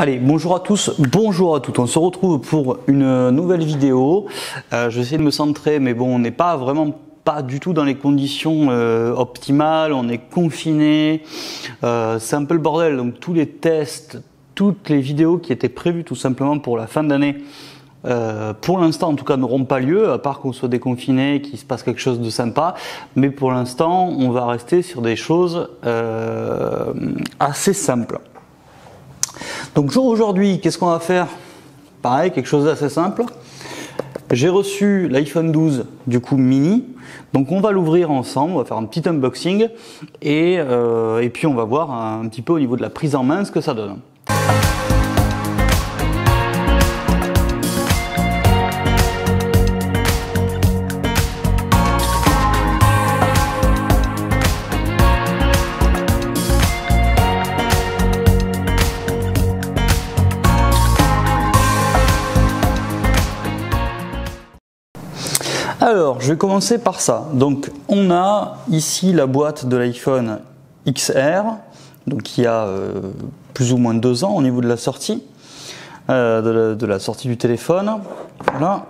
Allez, bonjour à tous, bonjour à toutes. On se retrouve pour une nouvelle vidéo. Je vais essayer de me centrer, mais bon, on n'est pas vraiment pas du tout dans les conditions optimales. On est confiné, c'est un peu le bordel. Donc tous les tests, toutes les vidéos qui étaient prévues tout simplement pour la fin d'année, pour l'instant en tout cas n'auront pas lieu, à part qu'on soit déconfiné, qu'il se passe quelque chose de sympa. Mais pour l'instant, on va rester sur des choses assez simples. Donc aujourd'hui, qu'est-ce qu'on va faire? Pareil, quelque chose d'assez simple. J'ai reçu l'iPhone 12 du coup mini, donc on va l'ouvrir ensemble, on va faire un petit unboxing et puis on va voir un petit peu au niveau de la prise en main ce que ça donne. Alors, je vais commencer par ça. Donc, on a ici la boîte de l'iPhone XR, donc qui a plus ou moins 2 ans au niveau de la sortie, de la sortie du téléphone. Voilà.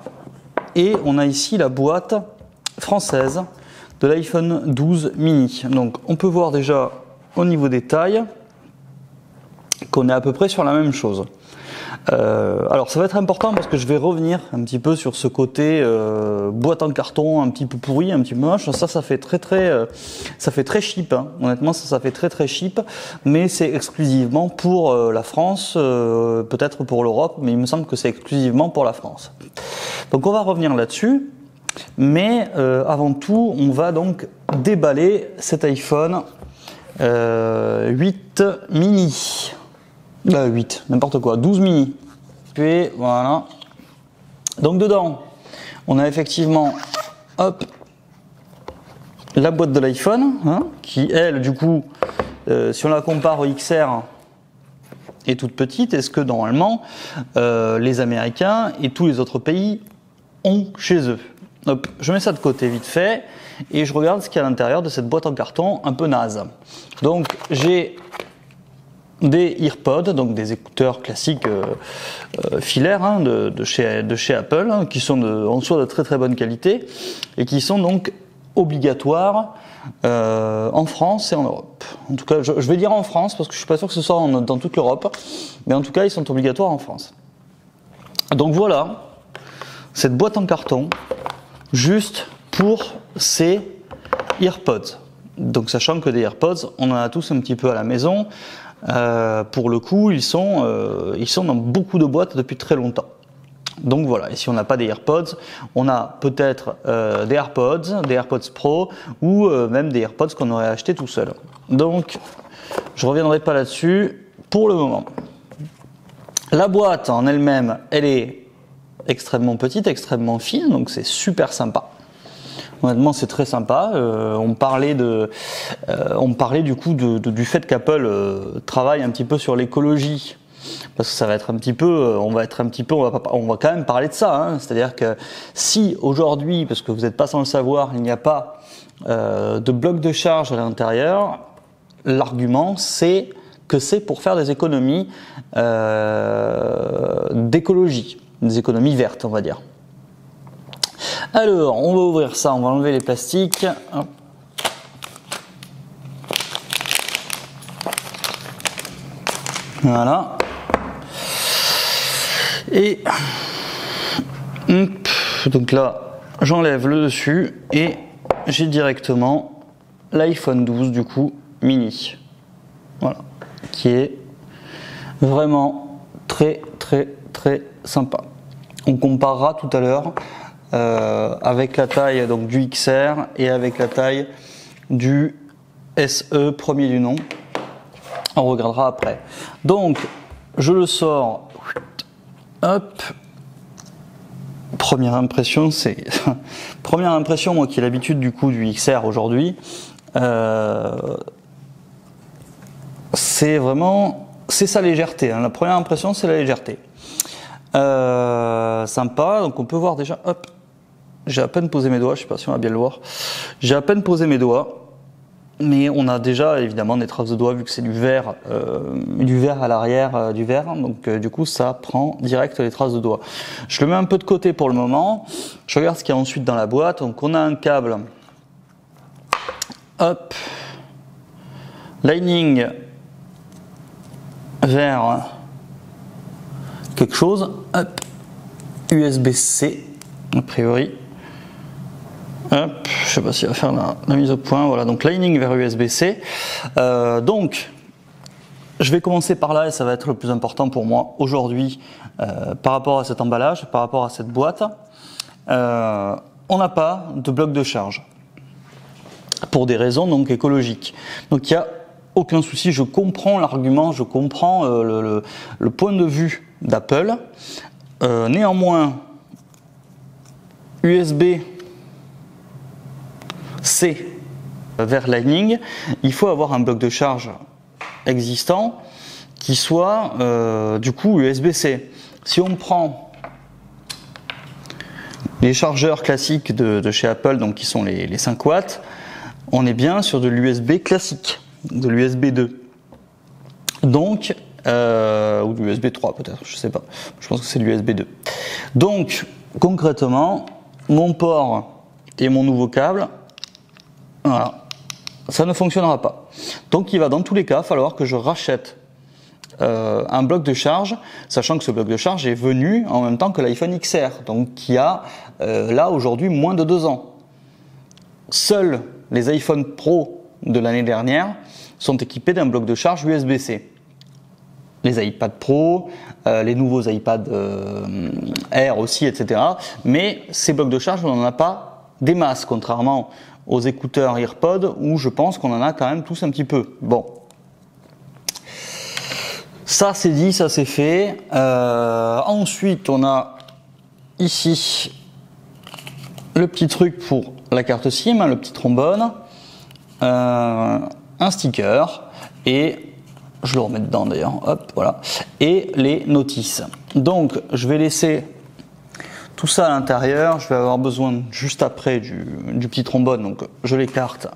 Et on a ici la boîte française de l'iPhone 12 mini. Donc, on peut voir déjà au niveau des tailles qu'on est à peu près sur la même chose. Alors ça va être important parce que je vais revenir un petit peu sur ce côté boîte en carton un petit peu pourri, un petit peu moche. Ça fait très cheap, hein. Honnêtement ça fait très cheap, mais c'est exclusivement pour la France, peut-être pour l'Europe, mais il me semble que c'est exclusivement pour la France. Donc on va revenir là-dessus, mais avant tout on va donc déballer cet iPhone 8 mini. 8, n'importe quoi, 12 mini. Puis voilà. Donc dedans, on a effectivement, hop, la boîte de l'iPhone, hein, qui elle, du coup, si on la compare au XR, est toute petite. Est-ce que normalement, les Américains et tous les autres pays ont chez eux? Hop, je mets ça de côté vite fait et je regarde ce qu'il y a à l'intérieur de cette boîte en carton un peu naze. Donc j'ai des AirPods, donc des écouteurs classiques filaires, hein, de chez Apple, hein, qui sont en soi de très bonne qualité et qui sont donc obligatoires en France et en Europe. En tout cas, je vais dire en France parce que je suis pas sûr que ce soit dans toute l'Europe, mais en tout cas, ils sont obligatoires en France. Donc voilà, cette boîte en carton, juste pour ces AirPods. Donc sachant que des AirPods, on en a tous un petit peu à la maison. Pour le coup, ils sont dans beaucoup de boîtes depuis très longtemps. Donc voilà, et si on n'a pas des AirPods, on a peut-être des AirPods Pro ou même des AirPods qu'on aurait acheté tout seul. Donc, je ne reviendrai pas là-dessus pour le moment. La boîte en elle-même, elle est extrêmement petite, extrêmement fine, donc c'est super sympa. Honnêtement, c'est très sympa. On parlait du coup du fait qu'Apple travaille un petit peu sur l'écologie, parce que ça va être un petit peu, on va quand même parler de ça. Hein. C'est-à-dire que si aujourd'hui, parce que vous n'êtes pas sans le savoir, il n'y a pas de bloc de charge à l'intérieur, l'argument c'est que c'est pour faire des économies d'écologie, des économies vertes, on va dire. Alors, on va ouvrir ça, on va enlever les plastiques. Hop. Voilà. Et donc là, j'enlève le dessus et j'ai directement l'iPhone 12 du coup mini. Voilà, qui est vraiment très sympa. On comparera tout à l'heure avec la taille donc du XR et avec la taille du SE premier du nom. On regardera après. Donc je le sors. Hop. Première impression, moi qui ai l'habitude du coup du XR aujourd'hui, c'est sa légèreté. Hein. La première impression, c'est la légèreté. Sympa. Donc on peut voir déjà. Hop. J'ai à peine posé mes doigts, je sais pas si on va bien le voir. J'ai à peine posé mes doigts mais on a déjà évidemment des traces de doigts vu que c'est du verre à l'arrière du verre, donc du coup ça prend direct les traces de doigts. Je le mets un peu de côté pour le moment, je regarde ce qu'il y a ensuite dans la boîte. Donc on a un câble, hop, Lightning vers quelque chose, hop, USB-C a priori. Hop, je sais pas s'il va faire la mise au point. Voilà, donc Lightning vers USB-C. Donc, je vais commencer par là et ça va être le plus important pour moi aujourd'hui par rapport à cet emballage, par rapport à cette boîte. On n'a pas de bloc de charge pour des raisons donc écologiques. Donc il n'y a aucun souci, je comprends l'argument, je comprends le point de vue d'Apple. Néanmoins, USB-C vers Lightning, il faut avoir un bloc de charge existant qui soit du coup USB-C. Si on prend les chargeurs classiques de chez Apple, donc qui sont les 5 watts, on est bien sur de l'USB classique, de l'USB 2. Donc, ou de l'USB 3 peut-être, je sais pas. Je pense que c'est l'USB 2. Donc, concrètement, mon port et mon nouveau câble, voilà, ça ne fonctionnera pas. Donc il va dans tous les cas falloir que je rachète un bloc de charge, sachant que ce bloc de charge est venu en même temps que l'iPhone XR, donc qui a là aujourd'hui moins de 2 ans. Seuls les iPhone Pro de l'année dernière sont équipés d'un bloc de charge USB-C. Les iPad Pro, les nouveaux iPad Air aussi, etc. Mais ces blocs de charge, on n'en a pas des masses, contrairement aux écouteurs AirPods où je pense qu'on en a quand même tous un petit peu. Bon, ça c'est dit, ça c'est fait. Ensuite, on a ici le petit truc pour la carte SIM, le petit trombone, un sticker et je le remets dedans d'ailleurs. Hop, voilà. Et les notices. Donc, je vais laisser tout ça à l'intérieur. Je vais avoir besoin juste après du petit trombone, donc je l'écarte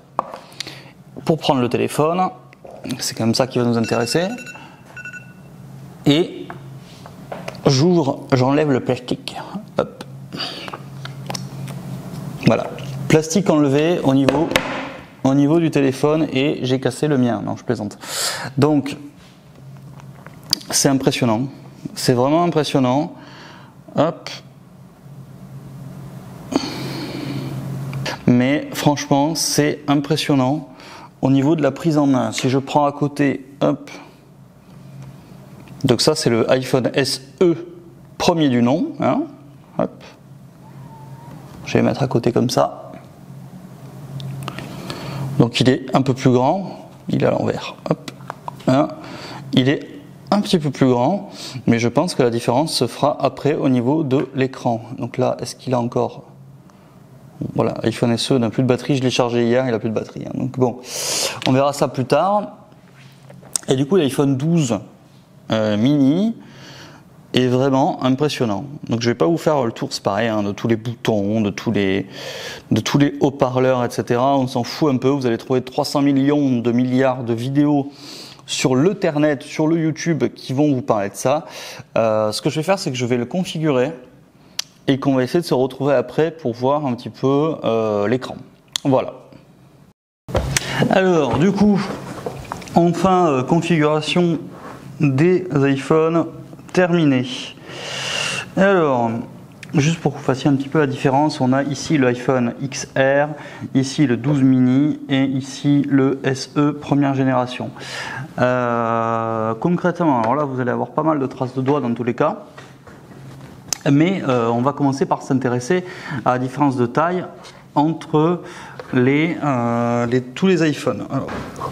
pour prendre le téléphone. C'est comme ça qui va nous intéresser. Et j'enlève le plastique. Hop. Voilà, plastique enlevé au niveau du téléphone et j'ai cassé le mien. Non, je plaisante. Donc, c'est impressionnant. C'est vraiment impressionnant. Hop. Mais franchement, c'est impressionnant au niveau de la prise en main. Si je prends à côté, hop. Donc ça, c'est le iPhone SE premier du nom. Hein, hop. Je vais le mettre à côté comme ça. Donc il est un peu plus grand. Il est à l'envers. Hop. Hein, il est un petit peu plus grand, mais je pense que la différence se fera après au niveau de l'écran. Donc là, est-ce qu'il a encore... Voilà, iPhone SE n'a plus de batterie, je l'ai chargé hier, il a plus de batterie. Donc bon, on verra ça plus tard. Et du coup, l'iPhone 12 mini est vraiment impressionnant. Donc je vais pas vous faire le tour, c'est pareil, hein, de tous les boutons, de tous les haut-parleurs, etc. On s'en fout un peu, vous allez trouver 300 millions de milliards de vidéos sur l'Ethernet, sur le YouTube qui vont vous parler de ça. Ce que je vais faire, c'est que je vais le configurer et qu'on va essayer de se retrouver après pour voir un petit peu l'écran. Voilà. Alors, du coup, enfin, configuration des iPhones terminée. Alors, juste pour que vous fassiez un petit peu la différence, on a ici le iPhone XR, ici le 12 mini et ici le SE première génération. Concrètement, alors là, vous allez avoir pas mal de traces de doigts dans tous les cas. Mais on va commencer par s'intéresser à la différence de taille entre tous les iPhones. Alors,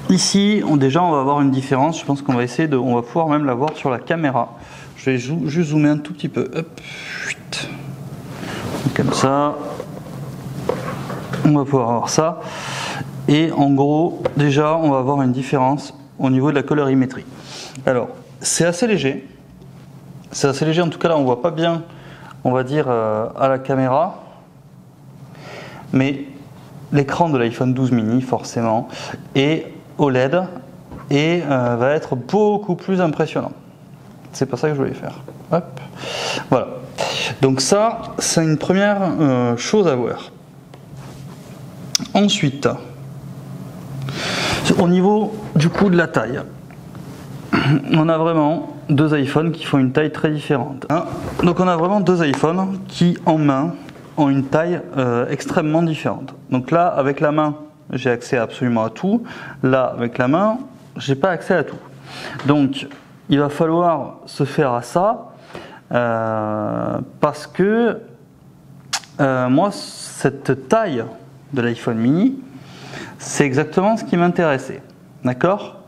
ici, déjà, on va avoir une différence. Je pense qu'on va essayer on va pouvoir même la voir sur la caméra. Je vais juste zoomer un tout petit peu. Hop. Comme ça. On va pouvoir avoir ça. Et en gros, déjà, on va avoir une différence au niveau de la colorimétrie. Alors, c'est assez léger. C'est assez léger. En tout cas, là, on voit pas bien, on va dire, à la caméra. Mais l'écran de l'iPhone 12 mini forcément est OLED et va être beaucoup plus impressionnant. C'est pas ça que je voulais faire. Hop. Voilà. Donc ça, c'est une première chose à voir. Ensuite, au niveau du coup de la taille, on a vraiment deux iPhones qui font une taille très différente. Donc on a vraiment deux iPhones qui en main ont une taille extrêmement différente. Donc là, avec la main, j'ai accès absolument à tout. Là, avec la main, j'ai pas accès à tout. Donc il va falloir se faire à ça parce que moi, cette taille de l'iPhone mini, c'est exactement ce qui m'intéressait. D'accord?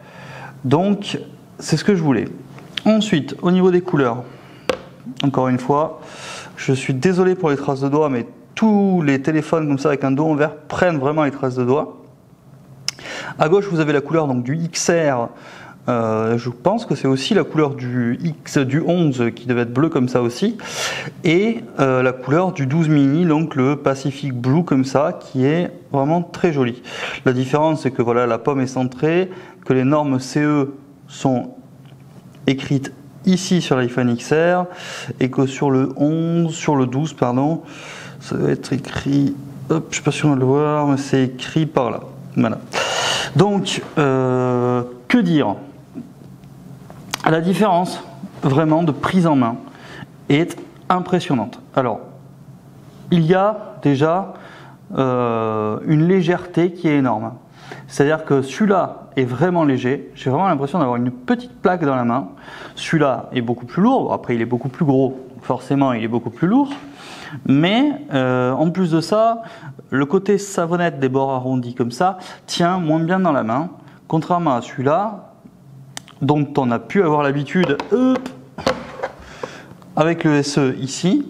Donc, c'est ce que je voulais. Ensuite, au niveau des couleurs, encore une fois, je suis désolé pour les traces de doigts, mais tous les téléphones comme ça avec un dos en vert prennent vraiment les traces de doigts. À gauche, vous avez la couleur donc, du XR. Je pense que c'est aussi la couleur du 11 qui devait être bleu comme ça aussi, et la couleur du 12 mini, donc le Pacific Blue comme ça, qui est vraiment très joli. La différence, c'est que voilà, la pomme est centrée, que les normes CE sont écrites ici sur l'iPhone XR, et que sur le 11, sur le 12 pardon, ça doit être écrit, hop, je suis pas sûr de le voir, mais c'est écrit par là. Voilà. Donc, que dire? La différence vraiment de prise en main est impressionnante. Alors, il y a déjà une légèreté qui est énorme. C'est-à-dire que celui-là est vraiment léger. J'ai vraiment l'impression d'avoir une petite plaque dans la main. Celui-là est beaucoup plus lourd. Après, il est beaucoup plus gros. Forcément, il est beaucoup plus lourd. Mais en plus de ça, le côté savonnette des bords arrondis comme ça tient moins bien dans la main. Contrairement à celui-là, dont on a pu avoir l'habitude, avec le SE ici,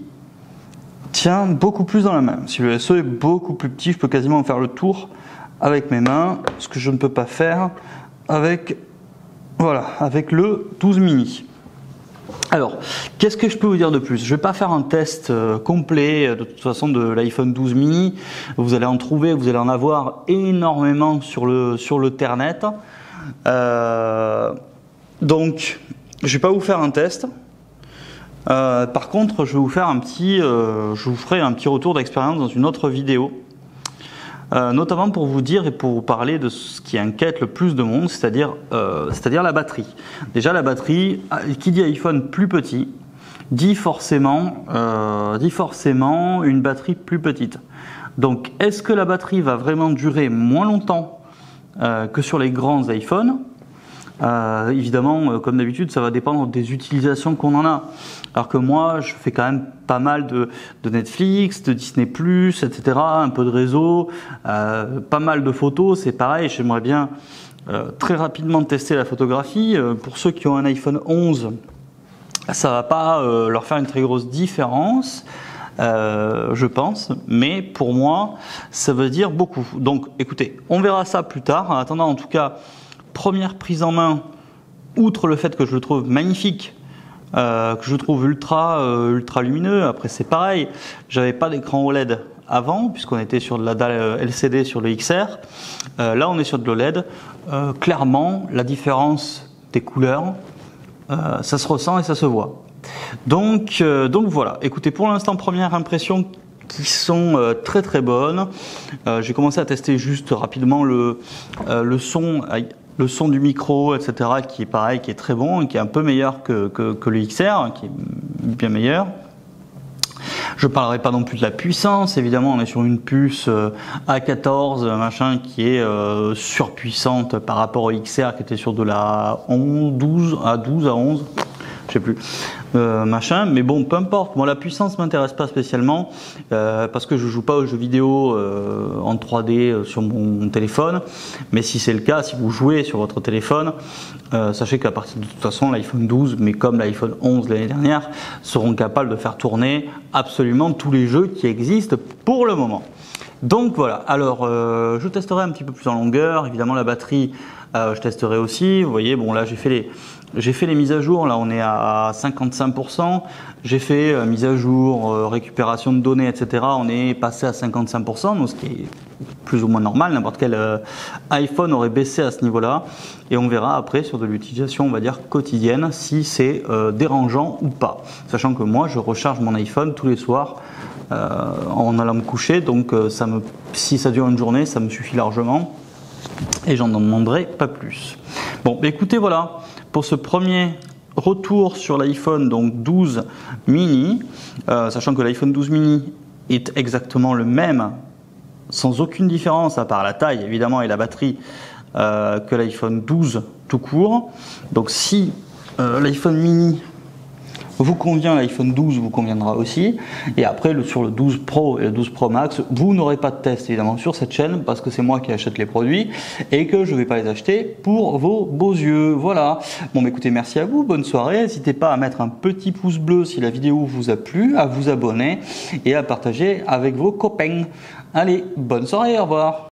tient beaucoup plus dans la main. Si le SE est beaucoup plus petit, je peux quasiment faire le tour avec mes mains, ce que je ne peux pas faire avec, voilà, avec le 12 mini. Alors, qu'est-ce que je peux vous dire de plus? Je ne vais pas faire un test complet de toute façon de l'iPhone 12 mini. Vous allez en trouver, vous allez en avoir énormément sur le Ternet. Donc, je ne vais pas vous faire un test. Par contre, je vais vous faire je vous ferai un petit retour d'expérience dans une autre vidéo. Notamment pour vous dire et pour vous parler de ce qui inquiète le plus de monde, c'est-à-dire la batterie. Déjà, la batterie, qui dit iPhone plus petit, dit forcément une batterie plus petite. Donc, est-ce que la batterie va vraiment durer moins longtemps que sur les grands iPhones? Évidemment, comme d'habitude, ça va dépendre des utilisations qu'on en a. Alors que moi, je fais quand même pas mal de Netflix, de Disney+, etc., un peu de réseau, pas mal de photos. C'est pareil, j'aimerais bien très rapidement tester la photographie. Pour ceux qui ont un iPhone 11, ça va pas leur faire une très grosse différence, je pense. Mais pour moi, ça veut dire beaucoup. Donc, écoutez, on verra ça plus tard. En attendant, en tout cas, première prise en main, outre le fait que je le trouve magnifique, que je trouve ultra lumineux. Après, c'est pareil, j'avais pas d'écran OLED avant, puisqu'on était sur de la dalle LCD sur le XR. Là, on est sur de l'OLED. Clairement, la différence des couleurs, ça se ressent et ça se voit. Donc voilà. Écoutez, pour l'instant, première impression qui sont très très bonnes. J'ai commencé à tester juste rapidement le son du micro, etc., qui est pareil, qui est très bon, qui est un peu meilleur que le XR, qui est bien meilleur. Je parlerai pas non plus de la puissance, évidemment, on est sur une puce A14, machin, qui est surpuissante par rapport au XR, qui était sur de la 12 à 11. Je sais plus, machin, mais bon, peu importe. Moi, la puissance m'intéresse pas spécialement parce que je joue pas aux jeux vidéo en 3D sur mon téléphone. Mais si c'est le cas, si vous jouez sur votre téléphone, sachez qu'à partir de toute façon, l'iPhone 12, mais comme l'iPhone 11 l'année dernière, seront capables de faire tourner absolument tous les jeux qui existent pour le moment. Donc voilà. Alors, je testerai un petit peu plus en longueur. Évidemment, la batterie, je testerai aussi. Vous voyez, bon là, j'ai fait j'ai fait les mises à jour, là on est à 55%, j'ai fait mise à jour, récupération de données, etc. On est passé à 55%, donc ce qui est plus ou moins normal, n'importe quel iPhone aurait baissé à ce niveau-là, et on verra après sur de l'utilisation, on va dire, quotidienne, si c'est dérangeant ou pas. Sachant que moi, je recharge mon iPhone tous les soirs en allant me coucher, donc si ça dure une journée, ça me suffit largement, et j'en demanderai pas plus. Bon, écoutez, voilà, pour ce premier retour sur l'iPhone donc 12 mini, sachant que l'iPhone 12 mini est exactement le même, sans aucune différence à part la taille évidemment et la batterie que l'iPhone 12 tout court. Donc si l'iPhone mini vous convient, l'iPhone 12 vous conviendra aussi. Et après, sur le 12 Pro et le 12 Pro Max, vous n'aurez pas de test évidemment sur cette chaîne parce que c'est moi qui achète les produits et que je ne vais pas les acheter pour vos beaux yeux. Voilà. Bon, bah, écoutez, merci à vous. Bonne soirée. N'hésitez pas à mettre un petit pouce bleu si la vidéo vous a plu, à vous abonner et à partager avec vos copains. Allez, bonne soirée. Au revoir.